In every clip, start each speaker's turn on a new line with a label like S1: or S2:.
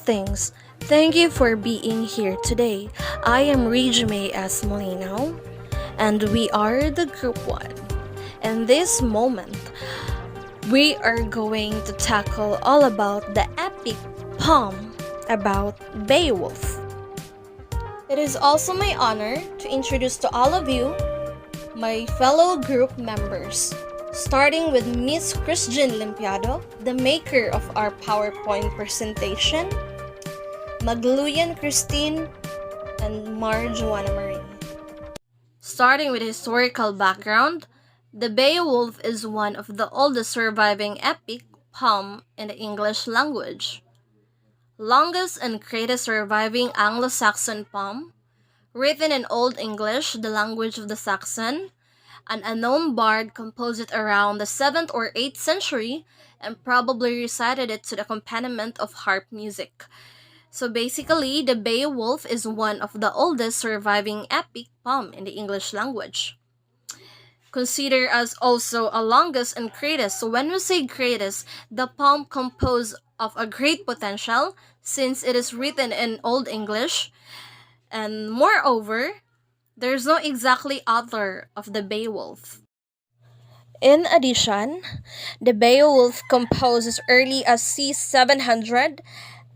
S1: Greetings. Thank you for being here today. I am Regime S. Molino, and we are the Group 1. In this moment, we are going to tackle all about the epic poem about Beowulf. It is also my honor to introduce to all of you my fellow group members, starting with Miss Christian Limpiado, the maker of our PowerPoint presentation, Magluyan Christine, and Marge Juana Marie. Starting with historical background, the Beowulf is one of the oldest surviving epic poem in the English language. Longest and greatest surviving Anglo-Saxon poem, written in Old English, the language of the Saxon. An unknown bard composed it around the 7th or 8th century and probably recited it to the accompaniment of harp music. So basically, the Beowulf is one of the oldest surviving epic poem in the English language. Considered as also a longest and greatest. So when we say greatest, the poem composed of a great potential since it is written in Old English, and moreover, there's no exactly author of the Beowulf. In addition, the Beowulf composed as early as c. 700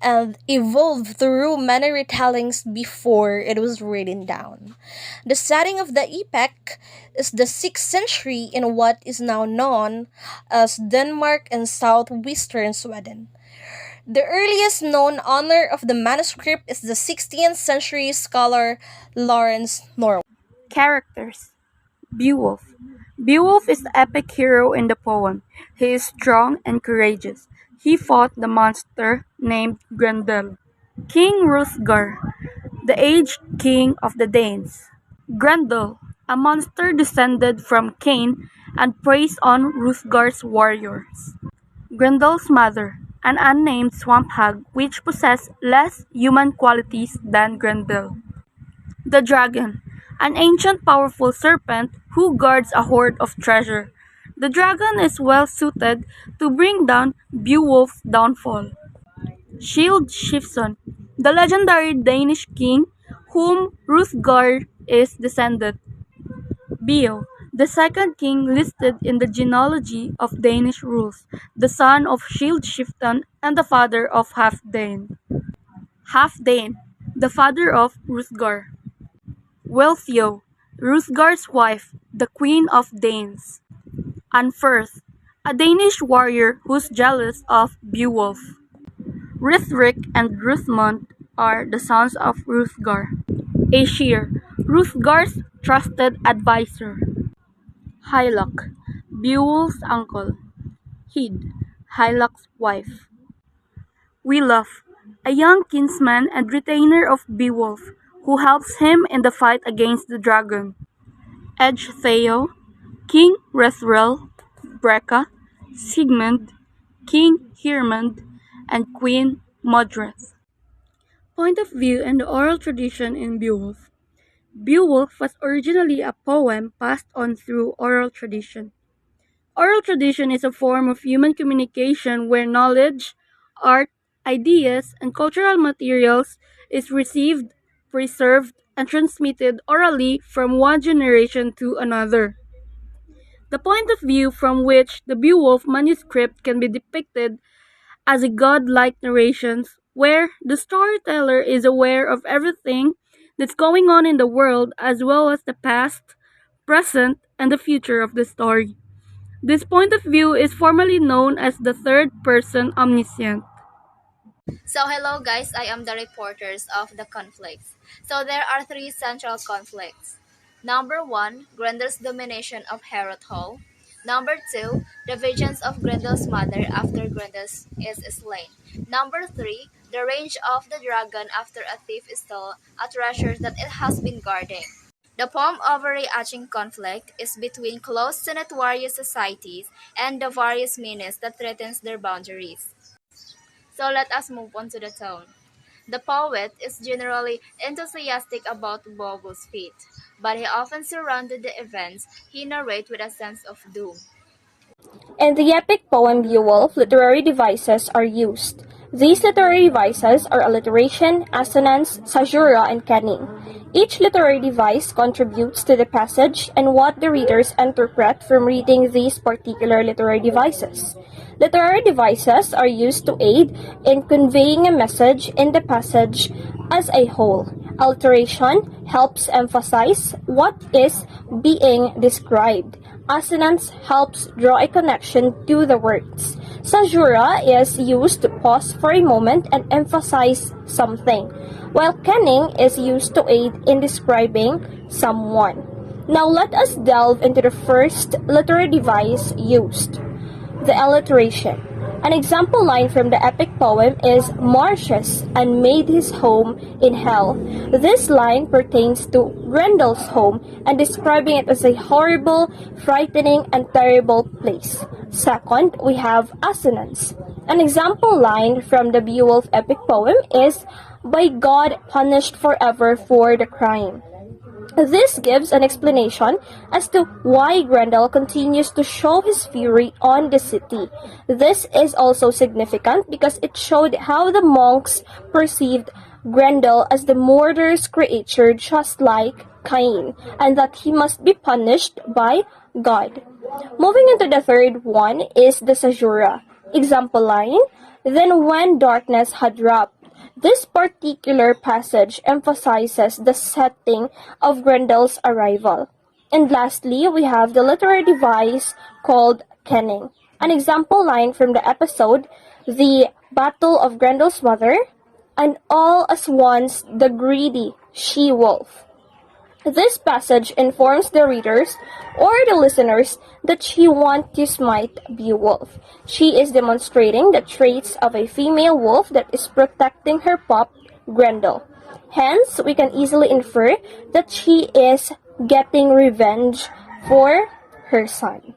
S1: and evolved through many retellings before it was written down. The setting of the epic is the 6th century in what is now known as Denmark and southwestern Sweden. The earliest known owner of the manuscript is the 16th century scholar Lawrence Norway.
S2: Characters. Beowulf. Beowulf is the epic hero in the poem. He is strong and courageous. He fought the monster named Grendel. King Hrothgar, the aged king of the Danes. Grendel, a monster descended from Cain and preys on Hrothgar's warriors. Grendel's mother, an unnamed swamp hag which possessed less human qualities than Grendel. The dragon, an ancient powerful serpent who guards a hoard of treasure. The dragon is well suited to bring down Beowulf's downfall. Shield Shifson, the legendary Danish king whom Hrothgar is descended. Beo, the second king listed in the genealogy of Danish rules, the son of Shield Shifton and the father of Halfdane. Halfdane, the father of Hrothgar. Wealhtheow, Hrothgar's wife, the queen of Danes. Unferth, a Danish warrior who's jealous of Beowulf. Rithric and Ruthmund are the sons of Hrothgar. Aesir, Hrothgar's trusted advisor. Hylock, Beowulf's uncle. Hid, Hylock's wife. Willof, a young kinsman and retainer of Beowulf, who helps him in the fight against the dragon. Ecgtheow, King Rethrel, Breca, Sigmund, King Hermund, and Queen Modreth. Point of view and the oral tradition in Beowulf. Beowulf was originally a poem passed on through oral tradition. Oral tradition is a form of human communication where knowledge, art, ideas, and cultural materials is received, preserved, and transmitted orally from one generation to another. The point of view from which the Beowulf manuscript can be depicted as a godlike narrations where the storyteller is aware of everything that's going on in the world as well as the past, present, and the future of the story. This point of view is formally known as the third person omniscient.
S3: So hello guys, I am the reporters of the conflicts. So there are three central conflicts. Number 1, Grendel's domination of Harroth Hall. Number 2, the vengeance of Grendel's mother after Grendel is slain. Number 3, the rage of the dragon after a thief stole a treasure that it has been guarding. The poem overarching conflict is between close-knit warrior societies and the various menace that threatens their boundaries. So let us move on to the tone. The poet is generally enthusiastic about Beowulf's feat, but he often surrounded the events he narrates with a sense of doom.
S4: In the epic poem Beowulf, literary devices are used. These literary devices are alliteration, assonance, caesura, and kenning. Each literary device contributes to the passage and what the readers interpret from reading these particular literary devices. Literary devices are used to aid in conveying a message in the passage as a whole. Alteration helps emphasize what is being described. Assonance helps draw a connection to the words. Caesura is used to pause for a moment and emphasize something, while kenning is used to aid in describing someone. Now let us delve into the first literary device used, the alliteration. An example line from the epic poem is Marcius and made his home in hell. This line pertains to Grendel's home and describing it as a horrible, frightening, and terrible place. Second, we have assonance. An example line from the Beowulf epic poem is by God punished forever for the crime. This gives an explanation as to why Grendel continues to show his fury on the city. This is also significant because it showed how the monks perceived Grendel as the murderous creature just like Cain, and that he must be punished by God. Moving into the third one is the Caesura. Example line, then when darkness had wrapped, this particular passage emphasizes the setting of Grendel's arrival. And lastly, we have the literary device called kenning. An example line from the episode, The Battle of Grendel's Mother, and all as once the greedy she-wolf. This passage informs the readers or the listeners that she wants to smite Beowulf. She is demonstrating the traits of a female wolf that is protecting her pup, Grendel. Hence, we can easily infer that she is getting revenge for her son.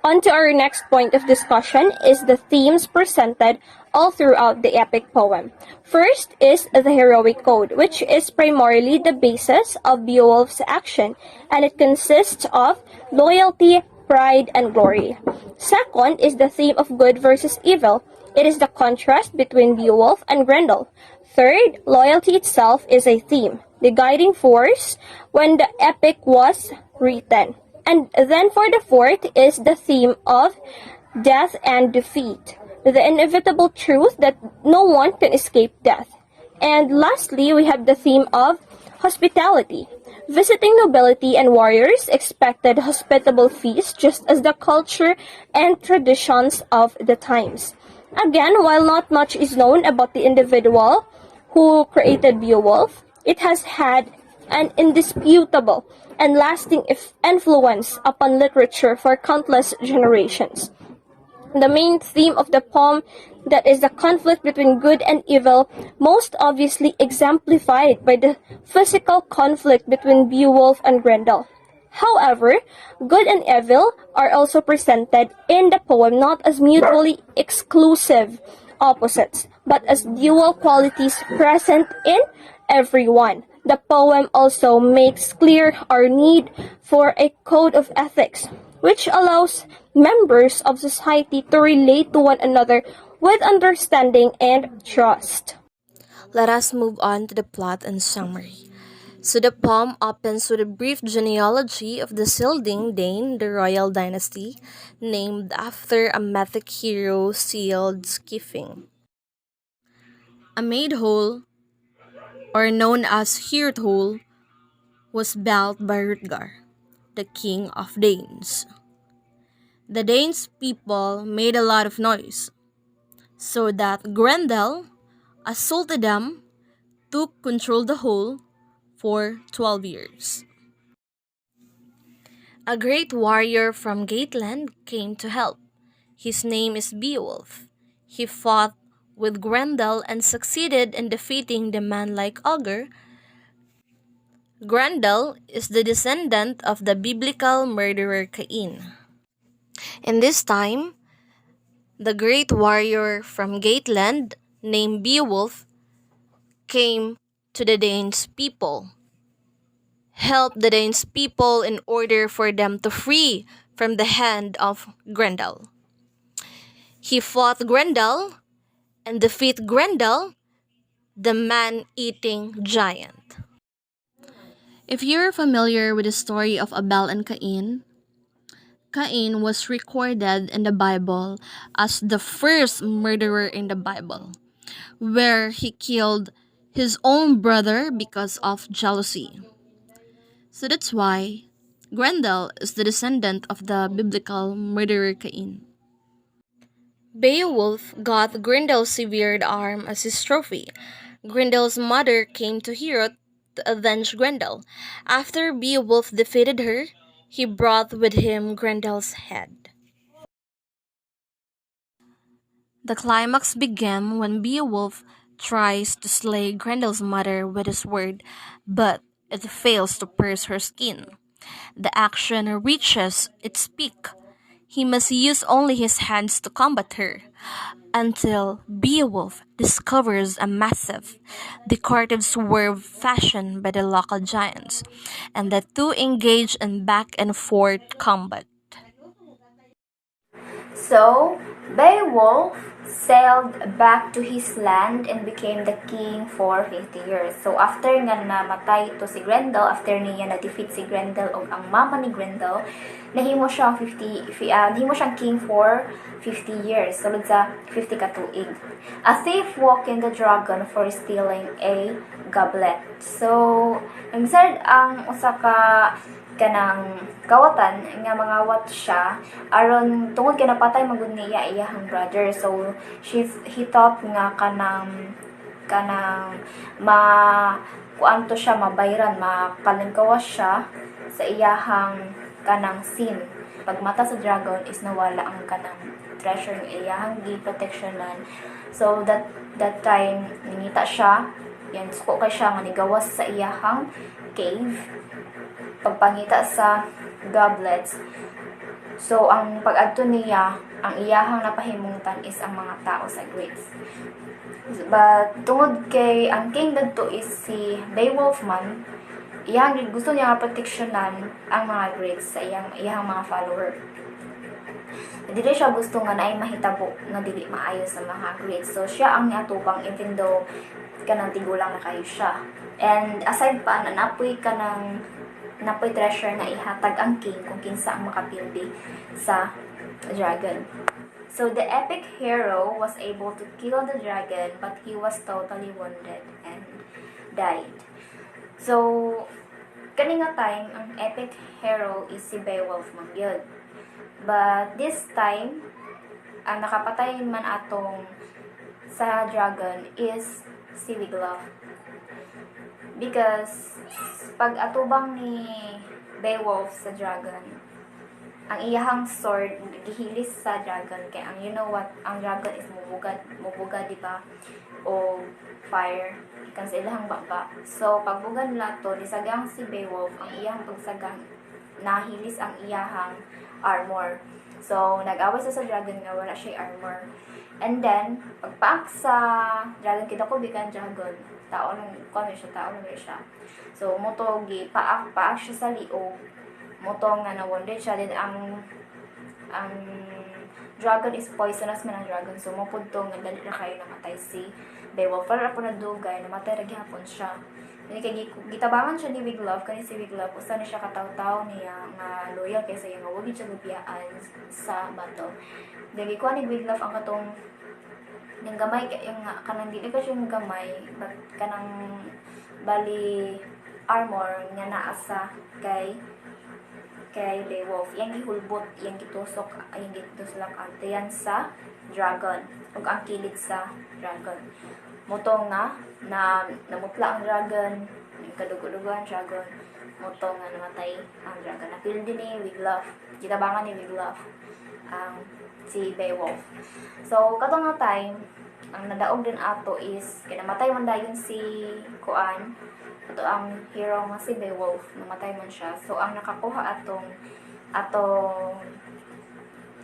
S4: On to our next point of discussion is the themes presented all throughout the epic poem. First is the heroic code, which is primarily the basis of Beowulf's action, and it consists of loyalty, pride, and glory. Second is the theme of good versus evil. It is the contrast between Beowulf and Grendel. Third, loyalty itself is a theme, the guiding force when the epic was written. And then for the fourth is the theme of death and defeat, the inevitable truth that no one can escape death. And lastly, we have the theme of hospitality. Visiting nobility and warriors expected hospitable feasts just as the culture and traditions of the times. Again, while not much is known about the individual who created Beowulf, it has had an indisputable and lasting influence upon literature for countless generations. The main theme of the poem, that is the conflict between good and evil, most obviously exemplified by the physical conflict between Beowulf and Grendel. However, good and evil are also presented in the poem not as mutually exclusive opposites, but as dual qualities present in everyone. The poem also makes clear our need for a code of ethics, which allows members of society to relate to one another with understanding and trust.
S1: Let us move on to the plot and summary. So the poem opens with a brief genealogy of the Silding Dane, the royal dynasty, named after a mythic hero Sealed Skiffing. A maid hole, or known as Hirthole, was built by Rutger, the king of Danes. The Danes people made a lot of noise, so that Grendel assaulted them, took control of the hole for 12 years. A great warrior from Gateland came to help. His name is Beowulf. He fought with Grendel and succeeded in defeating the man-like ogre. Grendel is the descendant of the biblical murderer Cain. In this time, the great warrior from Gateland named Beowulf came to the Danes people, helped the Danes people in order for them to free from the hand of Grendel. He fought Grendel and defeat Grendel, the man-eating giant. If you're familiar with the story of Abel and Cain, Cain was recorded in the Bible as the first murderer in the Bible, where he killed his own brother because of jealousy. So that's why Grendel is the descendant of the biblical murderer Cain. Beowulf got Grendel's severed arm as his trophy. Grendel's mother came to Hero to avenge Grendel. After Beowulf defeated her, he brought with him Grendel's head. The climax began when Beowulf tries to slay Grendel's mother with his sword, but it fails to pierce her skin. The action reaches its peak. He must use only his hands to combat her, until Beowulf discovers a massive, decorative sword fashioned by the local giants, and the two engage in back and forth combat.
S3: So, Beowulf sailed back to his land and became the king for 50 years. So, after nga namatay to si Grendel, after niya na-defeat si Grendel o ang mama ni Grendel, nahimo siyang nahimo siyang king for 50 years, sulod sa 50 ka tuig. A thief walked in the dragon for stealing a goblet. So, said ang usa ka kanang kawatan nga mangawat siya aron tungod kay napatay magud niya iyahang brother, so he thought nga kanang kuanto siya mabayran, makalingkawas siya sa iyahang kanang sin. Pagmata sa dragon is nawala ang kanang treasure ng iyahang gi-protectionan. So that time ningita siya, yan suko kay siya nga nigawas sa iyahang cave pagpangita sa goblets. So, ang pag-adto niya, ang iyahang napahimungtan is ang mga tao sa Greece. But, tungod kay ang king dadto is si Beowulf man, gusto niya nga proteksyonan ang mga Greeks sa iyahang mga follower. Dili siya gusto nga naay mahitabo nga dili maayo sa mga Greeks. So, siya ang niatubang even though kanang tigulang na kayo siya. And aside pa, napoy treasure na ihatag ang king kung kinsa ang makapildi sa dragon. So the epic hero was able to kill the dragon, but he was totally wounded and died. So kani nga time ang epic hero is si Beowulf man gyud. But this time ang nakapatay man atong sa dragon is si Beowulf. Because pag atubang ni Beowulf sa dragon, ang iyahang sword gihilis sa dragon kay ang you know what, ang dragon is mubugad di ba, o fire kan sa ilahang baba. So pagbugad nila to nisagang si Beowulf, ang iyahang pagsagang nahilis ang iyahang armor. So nag-away sa dragon nga wala siya armor. And then pagpaak sa dragon, kita ko bikan dragon tao lang siya. So moto gi paak siya sa liog, moto nga na-wounded siya. Then ang dragon is poisonous man ang dragon, so mopudto nga dali ra kayo namatay si Beowulf. Para po na dugay namatay ra gihapon siya. Dili kay gitabangan siya ni Beowulf, kani si Beowulf usa ni siya kataw-taw niya nga loyal kay sa iya nga wagi siya gubiyaan sa battle. Dili ko ni Beowulf ang katong yung gamay, yung kanang dili ka siya yung gamay, but kanang bali armor nga naa sa kay Beowulf, yang gihulbot, yang gitusok, yang gituslak antayan sa dragon ug ang kilid sa dragon. Moto nga namutla ang dragon, yung kadugo-dugo ang dragon, moto nga namatay ang dragon. Napil din ni Beowulf, gitabangan ni Beowulf ang si Beowulf. So katong nga time ang nadaog din ato is kinamatay man dayon si Kuan, ato ang hero nga si Beowulf, namatay man siya. So ang nakakuha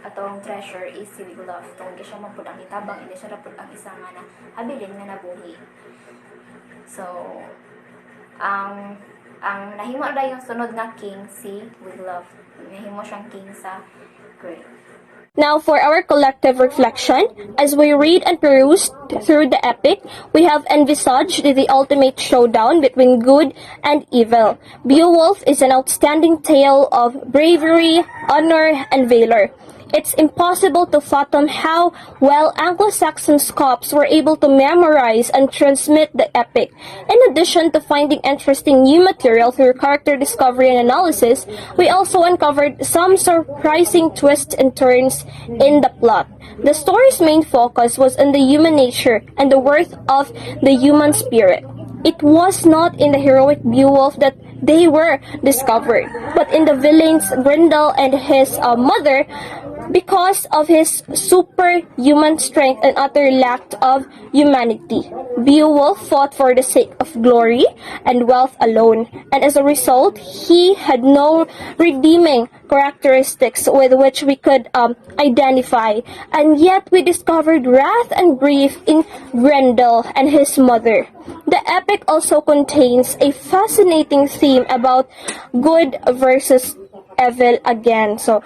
S3: atong treasure is si Beowulf. Tungod siya man pud ang itabang, hindi siya rapod ang isa nga na habilin nga nabuhi. So ang nahimo dayon sunod nga king si Beowulf. Nahimo siyang king sa Greece.
S4: Now, for our collective reflection, as we read and peruse through the epic, we have envisaged the ultimate showdown between good and evil. Beowulf is an outstanding tale of bravery, honor, and valor. It's impossible to fathom how well Anglo-Saxon scholars were able to memorize and transmit the epic. In addition to finding interesting new material through character discovery and analysis, we also uncovered some surprising twists and turns in the plot. The story's main focus was on the human nature and the worth of the human spirit. It was not in the heroic Beowulf that they were discovered, but in the villains Grendel and his mother, because of his superhuman strength and utter lack of humanity. Beowulf fought for the sake of glory and wealth alone, and as a result, he had no redeeming characteristics with which we could identify. And yet, we discovered wrath and grief in Grendel and his mother. The epic also contains a fascinating theme about good versus evil again. So,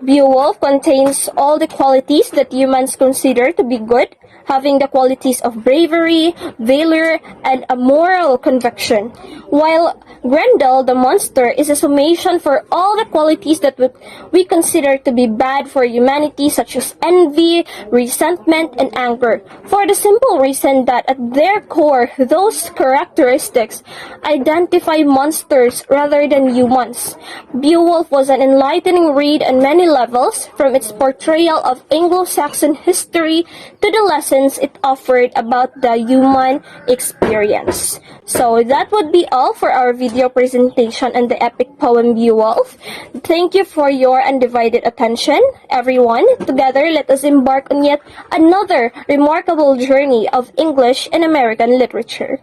S4: Beowulf contains all the qualities that humans consider to be good, having the qualities of bravery, valor, and a moral conviction, while Grendel, the monster, is a summation for all the qualities that we consider to be bad for humanity, such as envy, resentment, and anger, for the simple reason that at their core, those characteristics identify monsters rather than humans. Beowulf was an enlightening read on many levels, from its portrayal of Anglo-Saxon history to the lessons it offered about the human experience. So that would be all for our video presentation on the epic poem Beowulf. Thank you for your undivided attention, everyone. Together, let us embark on yet another remarkable journey of English and American literature.